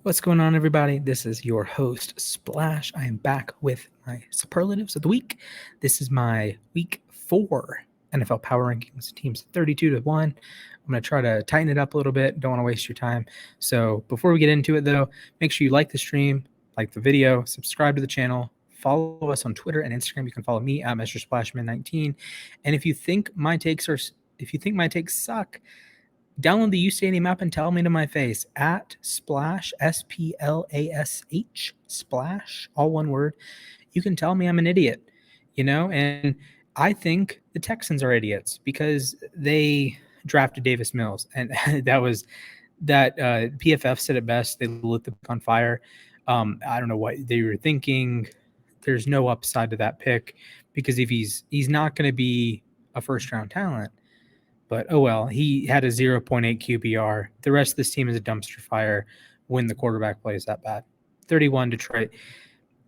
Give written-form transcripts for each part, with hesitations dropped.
What's going on, everybody? This is your host, Splash. I am back with my superlatives of the week. This is my week 4 NFL Power Rankings. Teams 32-1. I'm going to try to tighten it up a little bit. Don't want to waste your time. So before we get into it, though, make sure you like the stream, like the video, subscribe to the channel, follow us on Twitter and Instagram. You can follow me at Mr. Splashman19. And if you think my takes suck, download the Stadium app and tell me to my face at Splash, SPLASH, Splash, all one word. You can tell me I'm an idiot, and I think the Texans are idiots because they drafted Davis Mills, and PFF said it best. They lit the pick on fire. I don't know what they were thinking. There's no upside to that pick because if he's not going to be a first round talent. But, oh well, he had a 0.8 QBR. The rest of this team is a dumpster fire when the quarterback plays that bad. 31 Detroit.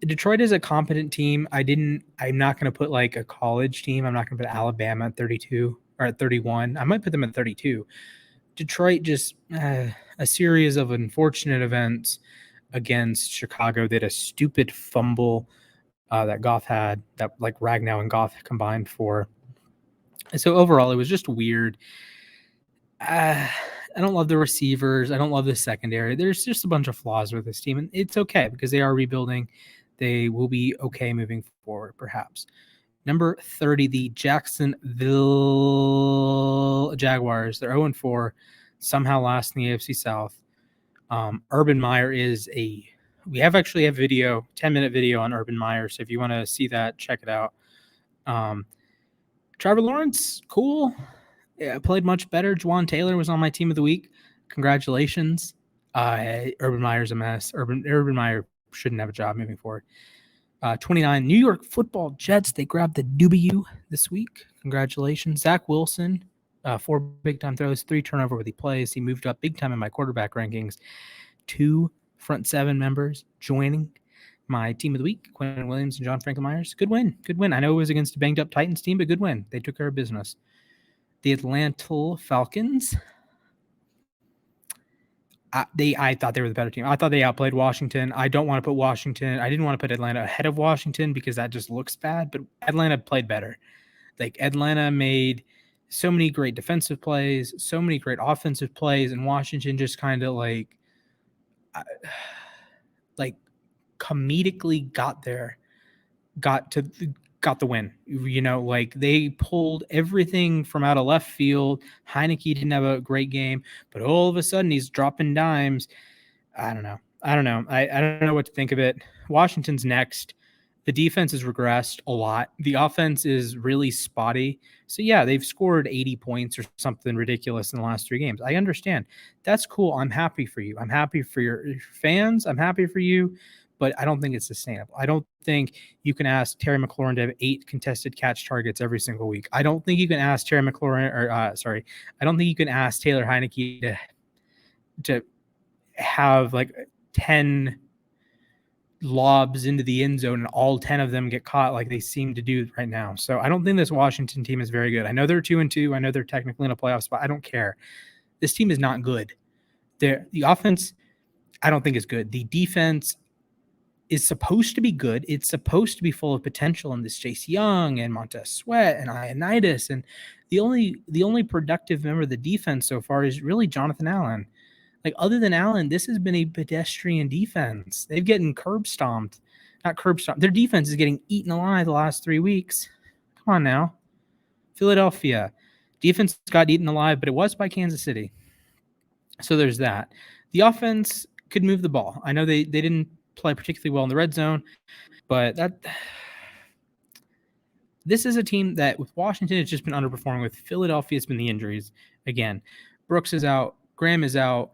Detroit is a competent team. I'm not going to put like a college team. I'm not going to put Alabama at 32 or at 31. I might put them at 32. Detroit just a series of unfortunate events against Chicago. They had a stupid fumble that Goff had, that like Ragnow and Goff combined for. So overall, it was just weird. I don't love the receivers. I don't love the secondary. There's just a bunch of flaws with this team, and it's okay because they are rebuilding. They will be okay moving forward, perhaps. Number 30, the Jacksonville Jaguars. They're 0-4, somehow last in the AFC South. Urban Meyer we actually have video, 10-minute video on Urban Meyer, so if you want to see that, check it out. Trevor Lawrence, cool. Yeah, played much better. Juwan Taylor was on my team of the week. Congratulations. Urban Meyer's a mess. Urban Meyer shouldn't have a job moving forward. 29, New York Football Jets. They grabbed the W this week. Congratulations. Zach Wilson, 4 big-time throws, 3 turnover-worthy plays. He moved up big time in my quarterback rankings. 2 front 7 members joining my team of the week, Quinn Williams and John Franklin-Myers. Good win. I know it was against a banged-up Titans team, but good win. They took care of business. The Atlanta Falcons. I thought they were the better team. I thought they outplayed Washington. I don't want to put Washington. I didn't want to put Atlanta ahead of Washington because that just looks bad, but Atlanta played better. Like, Atlanta made so many great defensive plays, so many great offensive plays, and Washington just kind of like comedically got the win. Like, they pulled everything from out of left field. Heineke didn't have a great game, but all of a sudden he's dropping dimes. I don't know. I don't know what to think of it. Washington's next. The defense has regressed a lot. The offense is really spotty. So yeah, they've scored 80 points or something ridiculous in the last 3 games. I understand. That's cool. I'm happy for you. I'm happy for your fans. I'm happy for you. But I don't think it's sustainable. I don't think you can ask Terry McLaurin to have 8 contested catch targets every single week. I don't think you can ask I don't think you can ask Taylor Heineke to have like 10 lobs into the end zone and all 10 of them get caught like they seem to do right now. So I don't think this Washington team is very good. I know they're 2-2. I know they're technically in a playoff spot. I don't care. This team is not good. The offense, I don't think is good. The defense is supposed to be good. It's supposed to be full of potential in this Chase Young and Montez Sweat and Ioannidis. And the only productive member of the defense so far is really Jonathan Allen. Like, other than Allen, this has been a pedestrian defense. They've getting not curb stomped. Their defense is getting eaten alive the last 3 weeks. Come on now. Philadelphia. Defense got eaten alive, but it was by Kansas City. So there's that. The offense could move the ball. I know they didn't play particularly well in the red zone, but this is a team that with Washington, it's just been underperforming. With Philadelphia, it's been the injuries. Again, Brooks is out. Graham is out.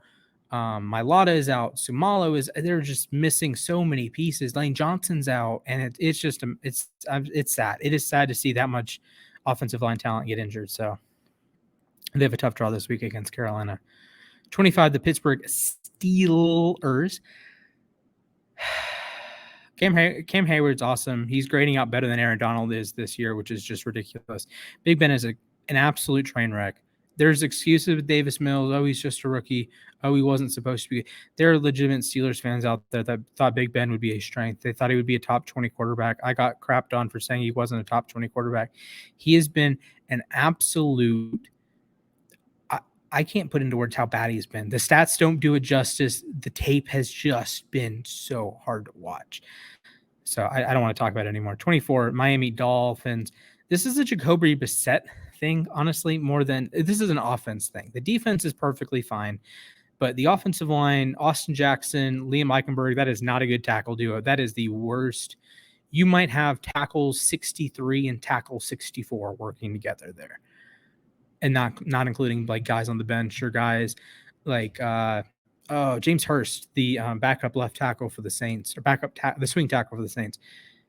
Mailata is out. Sumalo they're just missing so many pieces. Lane Johnson's out, and it's sad. It is sad to see that much offensive line talent get injured. So they have a tough draw this week against Carolina. 25, the Pittsburgh Steelers. Cam Hayward's awesome. He's grading out better than Aaron Donald is this year, which is just ridiculous. Big Ben is an absolute train wreck. There's excuses with Davis Mills. Oh, he's just a rookie. Oh, he wasn't supposed to be. There are legitimate Steelers fans out there that thought Big Ben would be a strength. They thought he would be a top 20 quarterback. I got crapped on for saying he wasn't a top 20 quarterback. He has been an absolute. I can't put into words how bad he's been. The stats don't do it justice. The tape has just been so hard to watch. So I don't want to talk about it anymore. 24, Miami Dolphins. This is a Jacoby Brissett thing, honestly, more than this is an offense thing. The defense is perfectly fine, but the offensive line, Austin Jackson, Liam Eichenberg, that is not a good tackle duo. That is the worst. You might have tackle 63 and tackle 64 working together there, and not including like guys on the bench or guys like James Hurst, the backup left tackle for the Saints, or the swing tackle for the Saints.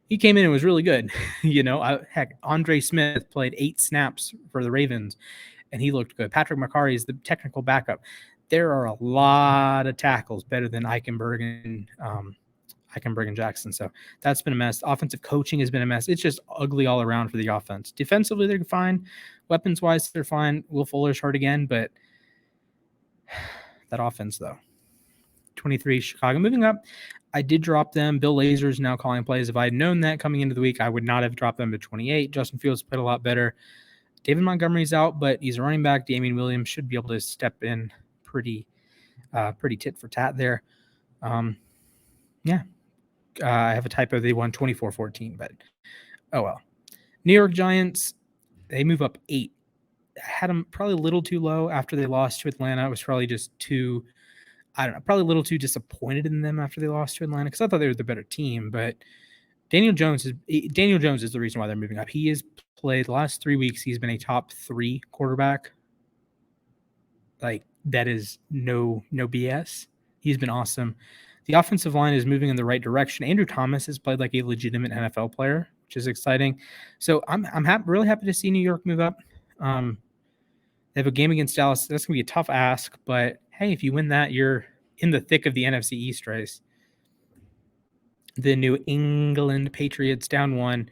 He came in and was really good. Heck, Andre Smith played 8 snaps for the Ravens, and he looked good. Patrick McCarry is the technical backup. There are a lot of tackles better than Eichenberg and Jackson. So that's been a mess. Offensive coaching has been a mess. It's just ugly all around for the offense. Defensively, they're fine. Weapons-wise, they're fine. Will Fuller's hurt again, but that offense, though. 23, Chicago. Moving up, I did drop them. Bill Lazor is now calling plays. If I had known that coming into the week, I would not have dropped them to 28. Justin Fields played a lot better. David Montgomery's out, but he's a running back. Damian Williams should be able to step in pretty tit for tat there. Yeah. I have a typo. They won 24-14, but oh well. New York Giants, they move up 8. I had them probably a little too low after they lost to Atlanta. It was probably just probably a little too disappointed in them after they lost to Atlanta because I thought they were the better team. But Daniel Jones is the reason why they're moving up. He has played the last 3 weeks. He's been a top 3 quarterback. Like, that is no BS. He's been awesome. The offensive line is moving in the right direction. Andrew Thomas has played like a legitimate NFL player, which is exciting. So I'm really happy to see New York move up. They have a game against Dallas. That's going to be a tough ask, but hey, if you win that, you're in the thick of the NFC East race. The New England Patriots down 1.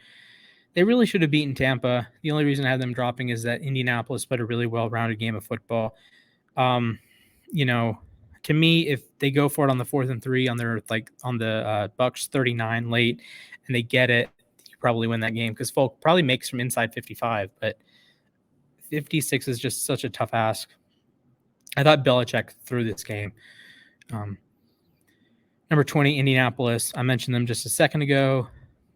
They really should have beaten Tampa. The only reason I have them dropping is that Indianapolis played a really well-rounded game of football. To me, if they go for it on the 4th and 3 on the Bucks 39 late and they get it, you probably win that game because Folk probably makes from inside 55, but 56 is just such a tough ask. I thought Belichick threw this game. Number 20, Indianapolis. I mentioned them just a second ago.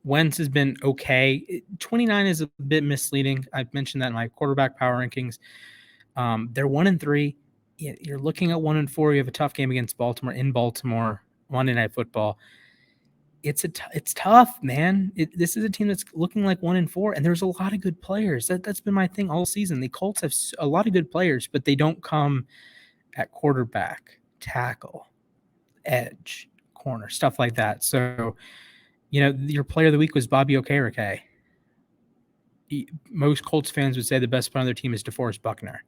Wentz has been okay. 29 is a bit misleading. I've mentioned that in my quarterback power rankings. They're 1-3. You're looking at 1-4. You have a tough game against Baltimore in Baltimore, Monday Night Football. It's tough, man. This is a team that's looking like 1-4, and there's a lot of good players. That's been my thing all season. The Colts have a lot of good players, but they don't come at quarterback, tackle, edge, corner, stuff like that. So, your player of the week was Bobby Okereke. Most Colts fans would say the best player on their team is DeForest Buckner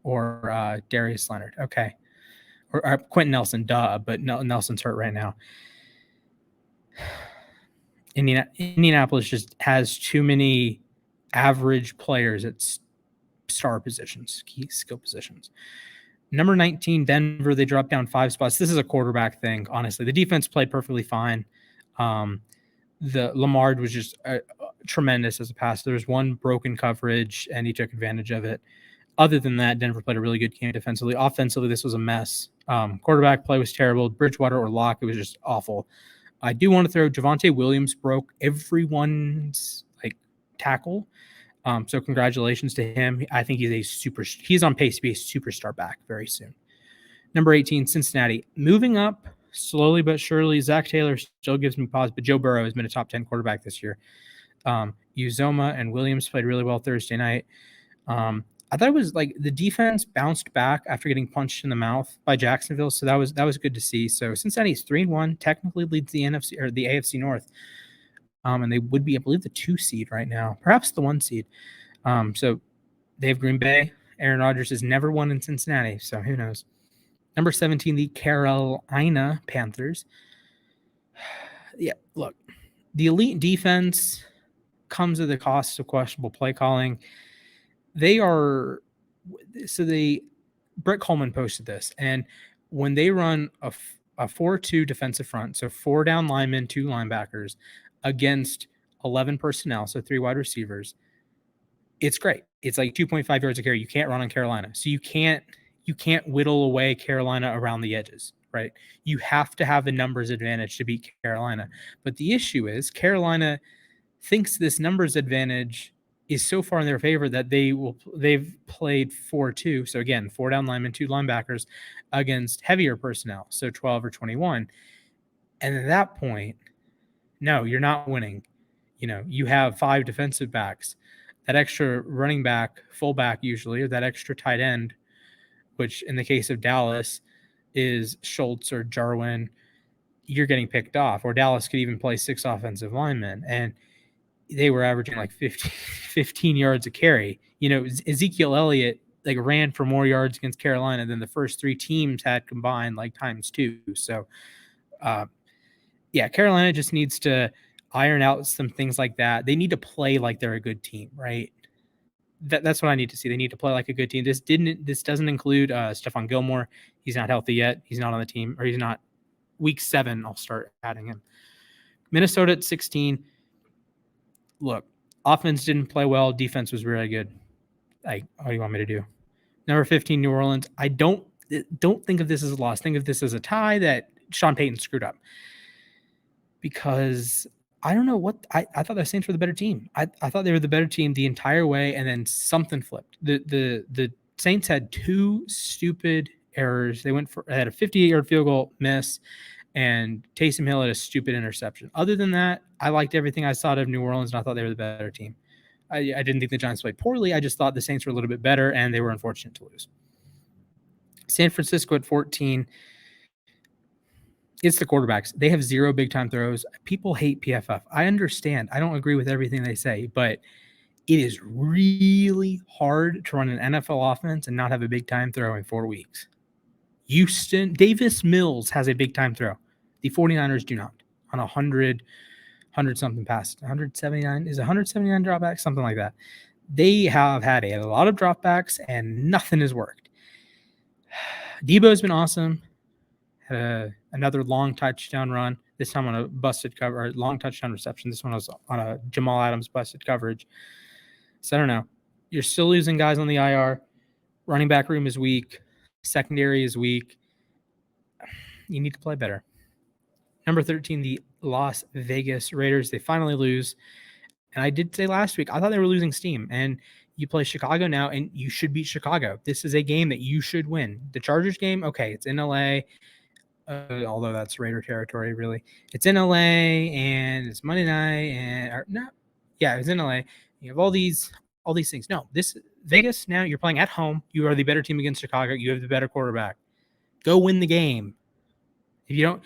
or Darius Leonard. Okay. Or Quentin Nelson, but Nelson's hurt right now. Indianapolis just has too many average players at star positions, key skill positions. Number 19, Denver, they dropped down 5 spots. This is a quarterback thing, honestly. The defense played perfectly fine. The Lamar was just tremendous as a passer. There was one broken coverage, and he took advantage of it. Other than that, Denver played a really good game defensively. Offensively, this was a mess. Quarterback play was terrible. Bridgewater or Locke, it was just awful. I do want to throw Javonte Williams broke everyone's tackle. So congratulations to him. I think he's on pace to be a superstar back very soon. Number 18, Cincinnati. Moving up slowly but surely. Zach Taylor still gives me pause, but Joe Burrow has been a top 10 quarterback this year. Uzoma and Williams played really well Thursday night. I thought it was the defense bounced back after getting punched in the mouth by Jacksonville, so that was good to see. So Cincinnati's 3-1, technically leads the NFC or the AFC North, and they would be, I believe, the 2 seed right now, perhaps the 1 seed. So they have Green Bay. Aaron Rodgers has never won in Cincinnati, so who knows? Number 17, the Carolina Panthers. Yeah, look, the elite defense comes at the cost of questionable play calling. They are So Brett Coleman posted this, and when they run a 4-2 defensive front, so 4 down linemen, 2 linebackers against 11 personnel, so 3 wide receivers, it's great. It's like 2.5 yards a carry. You can't run on Carolina. So you can't whittle away Carolina around the edges, right? You have to have the numbers advantage to beat Carolina. But the issue is Carolina thinks this numbers advantage is so far in their favor that they've played 4-2. So again, 4 down linemen, 2 linebackers against heavier personnel, so 12 or 21. And at that point, no, you're not winning. You have 5 defensive backs, that extra running back, fullback usually, or that extra tight end, which in the case of Dallas is Schultz or Jarwin, you're getting picked off. Or Dallas could even play 6 offensive linemen, and they were averaging like 15 yards a carry. Ezekiel Elliott ran for more yards against Carolina than the first 3 teams had combined, times 2. So, Carolina just needs to iron out some things like that. They need to play like they're a good team, right? That's what I need to see. They need to play like a good team. This doesn't include Stephon Gilmore. He's not healthy yet. He's not on the team, or he's not. Week 7, I'll start adding him. Minnesota at 16. Look, offense didn't play well. Defense was really good. What do you want me to do? Number 15, New Orleans. I don't think of this as a loss. Think of this as a tie that Sean Payton screwed up. Because I don't know what I thought the Saints were the better team. I thought they were the better team the entire way, and then something flipped. The Saints had 2 stupid errors. They had a 58-yard field goal miss, and Taysom Hill had a stupid interception. Other than that, I liked everything I saw of New Orleans, and I thought they were the better team. I didn't think the Giants played poorly. I just thought the Saints were a little bit better, and they were unfortunate to lose. San Francisco at 14. It's the quarterbacks. They have 0 big-time throws. People hate PFF. I understand. I don't agree with everything they say, but it is really hard to run an NFL offense and not have a big-time throw in 4 weeks. Davis Mills has a big-time throw. The 49ers do not. On 100-something pass. 179. Is 179 dropbacks? Something like that. They have had a lot of dropbacks, and nothing has worked. Debo's been awesome. Another long touchdown run, this time on a busted cover, or long touchdown reception. This one was on a Jamal Adams busted coverage. So I don't know. You're still losing guys on the IR. Running back room is weak. Secondary is weak. You need to play better. Number 13, the Las Vegas Raiders. They finally lose. And I did say last week, I thought they were losing steam. And you play Chicago now, and you should beat Chicago. This is a game that you should win. The Chargers game, okay, it's in LA. Although that's Raider territory, really. It's in LA, and it's Monday night, it's in LA. You have all these things. No, this Vegas now, you're playing at home. You are the better team against Chicago. You have the better quarterback. Go win the game. If you don't,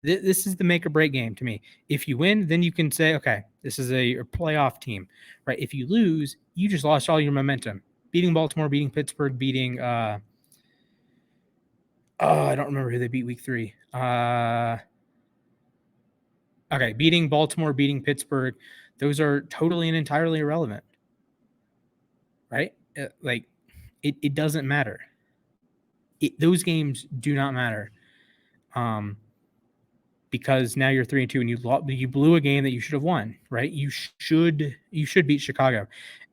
this is the make or break game to me. If you win, then you can say, okay, this is a playoff team, right? If you lose, you just lost all your momentum. Beating Baltimore, beating Pittsburgh, beating I don't remember who they beat week 3. Beating Baltimore, beating Pittsburgh, those are totally and entirely irrelevant, right? It doesn't matter. Those games do not matter, because now you're 3-2 and you blew a game that you should have won, right? You should beat Chicago,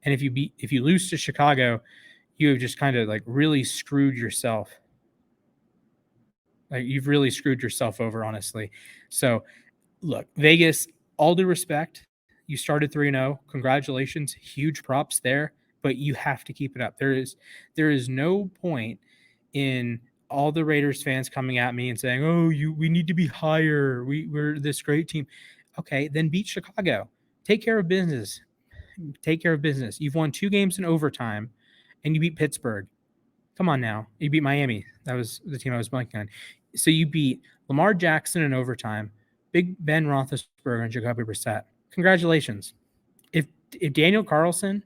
and if you lose to Chicago, you have just kind of really screwed yourself. You've really screwed yourself over, honestly. So, look, Vegas, all due respect, you started 3-0. Congratulations. Huge props there, but you have to keep it up. There is no point in all the Raiders fans coming at me and saying, "Oh, we need to be higher. We're this great team." Okay, then beat Chicago. Take care of business. You've won 2 games in overtime, and you beat Pittsburgh. Come on now. You beat Miami. That was the team I was blanking on. So you beat Lamar Jackson in overtime, Big Ben Roethlisberger, and Jacoby Brissett. Congratulations. If Daniel Carlson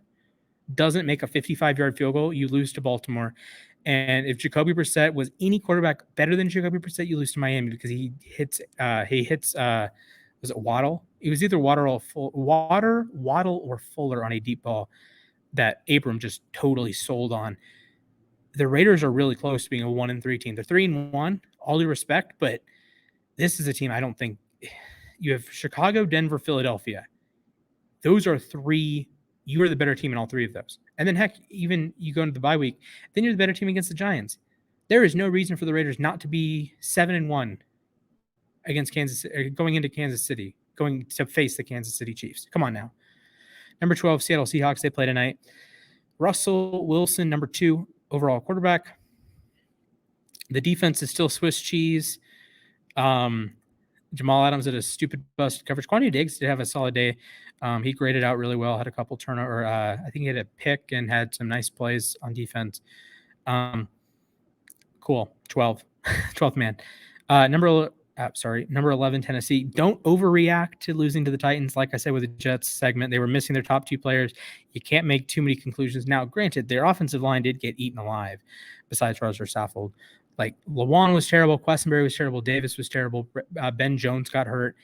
doesn't make a 55-yard field goal, you lose to Baltimore. And if Jacoby Brissett was any quarterback better than Jacoby Brissett, you lose to Miami because he hits was it Waddle? It was either Waddle or Fuller on a deep ball that Abram just totally sold on. the Raiders are really close to being a 1-3 team. They're 3-1, all due respect, but this is a team I don't think you have Chicago, Denver, Philadelphia. Those are three. You are the better team in all three of those. And then, heck, even you go into the bye week, then you're the better team against the Giants. There is no reason for the Raiders not to be 7-1 against Kansas, going into Kansas City, going to face the Kansas City Chiefs. Come on now. Number 12, Seattle Seahawks. They play tonight. Russell Wilson, number 2 overall quarterback. The defense is still Swiss cheese. Jamal Adams did a stupid bust coverage. Quandre Diggs did have a solid day. He graded out really well, had a couple turnover. I think he had a pick and had some nice plays on defense. Cool. 12th man. Number 11, Tennessee. Don't overreact to losing to the Titans. Like I said with the Jets segment, they were missing their top 2 players. You can't make too many conclusions. Now, granted, their offensive line did get eaten alive besides Roger Saffold. Like, Lawan was terrible. Questenberry was terrible. Davis was terrible. Ben Jones got hurt.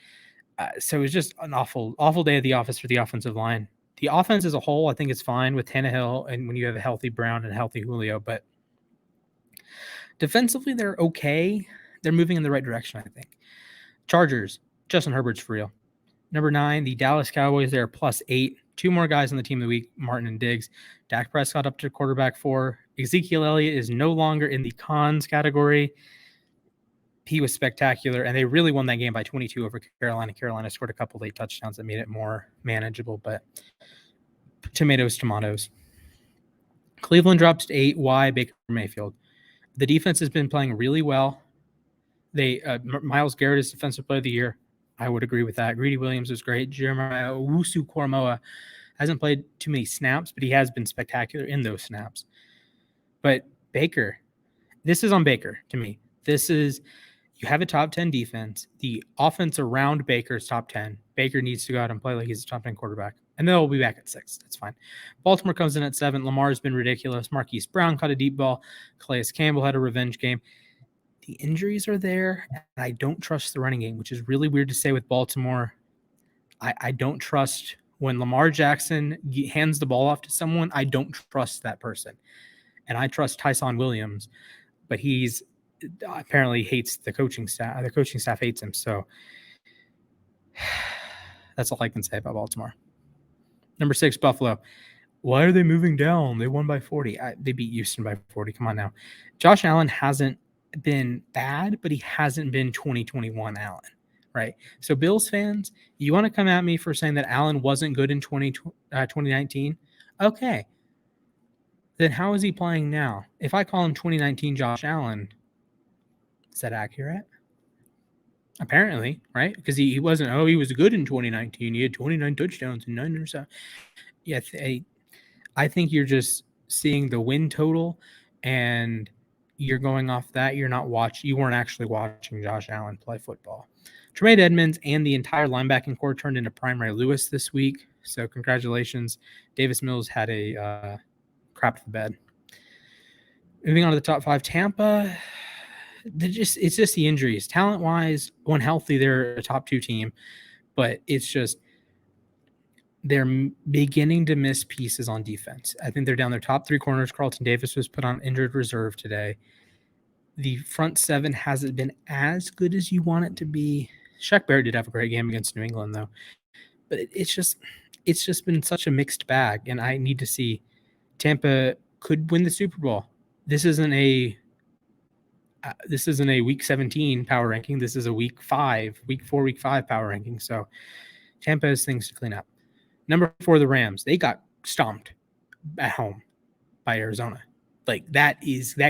So it was just an awful day at the office for the offensive line. The offense as a whole, I think, is fine with Tannehill and when you have a healthy Brown and a healthy Julio. But defensively, they're okay. They're moving in the right direction, I think. Chargers, Justin Herbert's for real. Number 9, the Dallas Cowboys, they're +8. 2 more guys on the team of the week, Martin and Diggs. Dak Prescott up to quarterback 4. Ezekiel Elliott is no longer in the cons category. He was spectacular, and they really won that game by 22 over Carolina. Carolina scored a couple late touchdowns that made it more manageable, but tomatoes. Cleveland drops to 8. Why? Baker Mayfield. The defense has been playing really well. Myles Garrett is Defensive Player of the Year. I would agree with that. Greedy Williams was great. Jeremiah Owusu-Koramoah hasn't played too many snaps, but he has been spectacular in those snaps. But Baker, this is on Baker to me. This is, you have a top 10 defense. The offense around Baker is top 10. Baker needs to go out and play like he's a top 10 quarterback. And they'll be back at 6. That's fine. Baltimore comes in at 7. Lamar's been ridiculous. Marquise Brown caught a deep ball. Calais Campbell had a revenge game. The injuries are there, and I don't trust the running game, which is really weird to say with Baltimore. I don't trust when Lamar Jackson hands the ball off to someone. I don't trust that person. And I trust Tyson Williams, but he's apparently hates the coaching staff. The coaching staff hates him. So that's all I can say about Baltimore. Number 6, Buffalo. Why are they moving down? They won by 40. They beat Houston by 40. Come on now. Josh Allen hasn't been bad, but he hasn't been 2021 Allen, right? So Bills fans, you want to come at me for saying that Allen wasn't good in 2019? Okay. Then how is he playing now? If I call him 2019 Josh Allen, is that accurate? Apparently, right? Because he wasn't, he was good in 2019. He had 29 touchdowns and 9 interceptions. Yeah, I think you're just seeing the win total and you're going off that. You weren't actually watching Josh Allen play football. Tremaine Edmonds and the entire linebacking core turned into Primary Lewis this week. So congratulations. Davis Mills had a crap the bed. Moving on to the top 5, Tampa. It's just the injuries. Talent-wise, when healthy, they're a top 2 team, but it's just they're beginning to miss pieces on defense. I think they're down their top 3 corners. Carlton Davis was put on injured reserve today. The front 7 hasn't been as good as you want it to be. Shaq Barrett did have a great game against New England, though. But it's just been such a mixed bag, and I need to see Tampa could win the Super Bowl. This isn't a week 17 power ranking. This is a week 4, week 5 power ranking. So Tampa has things to clean up. Number 4, the Rams. They got stomped at home by Arizona. Like that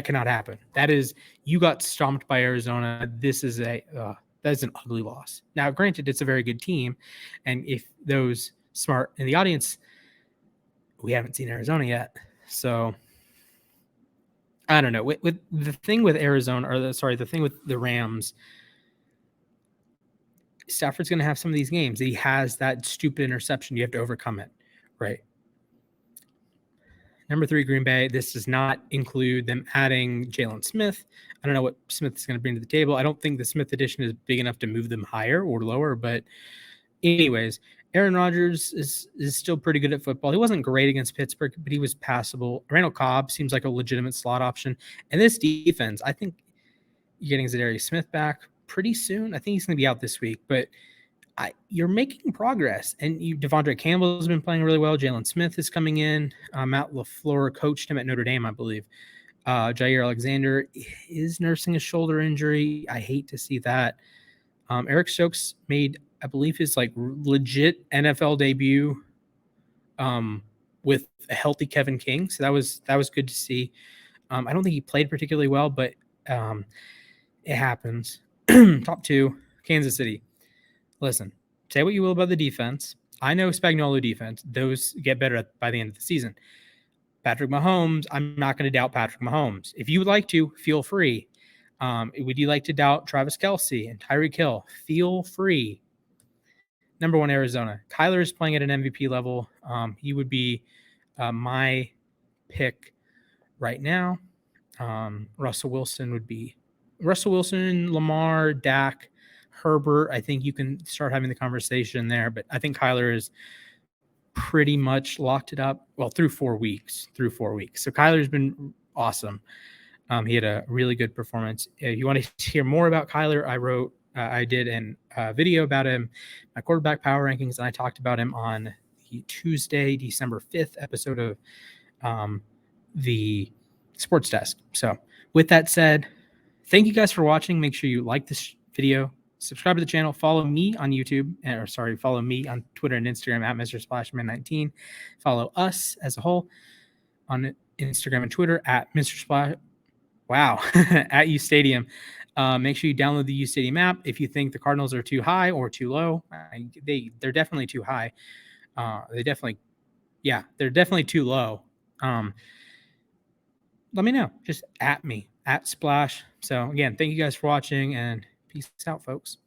cannot happen. You got stomped by Arizona. That's an ugly loss. Now, granted, it's a very good team. And if those smart in the audience, we haven't seen Arizona yet. So I don't know. With the thing with Arizona, the thing with the Rams, Stafford's going to have some of these games. He has that stupid interception. You have to overcome it, right? Number 3, Green Bay. This does not include them adding Jalen Smith. I don't know what Smith is going to bring to the table. I don't think the Smith addition is big enough to move them higher or lower. But anyways, Aaron Rodgers is still pretty good at football. He wasn't great against Pittsburgh, but he was passable. Randall Cobb seems like a legitimate slot option. And this defense, I think you're getting Zadarius Smith back pretty soon. I think he's going to be out this week, but you're making progress. And Devondre Campbell has been playing really well. Jalen Smith is coming in. Matt LaFleur coached him at Notre Dame, I believe. Jair Alexander is nursing a shoulder injury. I hate to see that. Eric Stokes made, I believe, his legit NFL debut with a healthy Kevin King. So that was good to see. I don't think he played particularly well, but it happens. Top 2, Kansas City. Listen, say what you will about the defense. I know Spagnuolo defense. Those get better by the end of the season. Patrick Mahomes, I'm not going to doubt Patrick Mahomes. If you would like to, feel free. Would you like to doubt Travis Kelce and Tyreek Hill? Feel free. Number 1, Arizona. Kyler is playing at an MVP level. He would be my pick right now. Russell Wilson, Lamar, Dak, Herbert. I think you can start having the conversation there, but I think Kyler is pretty much locked it up. Well, through 4 weeks. So Kyler's been awesome. He had a really good performance. If you want to hear more about Kyler, I did a video about him, my quarterback power rankings, and I talked about him on the Tuesday, December 5th episode of the Sports Desk. So with that said, thank you guys for watching. Make sure you like this video, subscribe to the channel, follow me on YouTube, follow me on Twitter and Instagram at Mr. Splashman19. Follow us as a whole on Instagram and Twitter at Mr. Splash. Wow, at U Stadium. Make sure you download the U Stadium app. If you think the Cardinals are too high or too low, they're definitely too high. They're definitely too low. Let me know. Just at me, at Splash. So again, thank you guys for watching, and peace out, folks.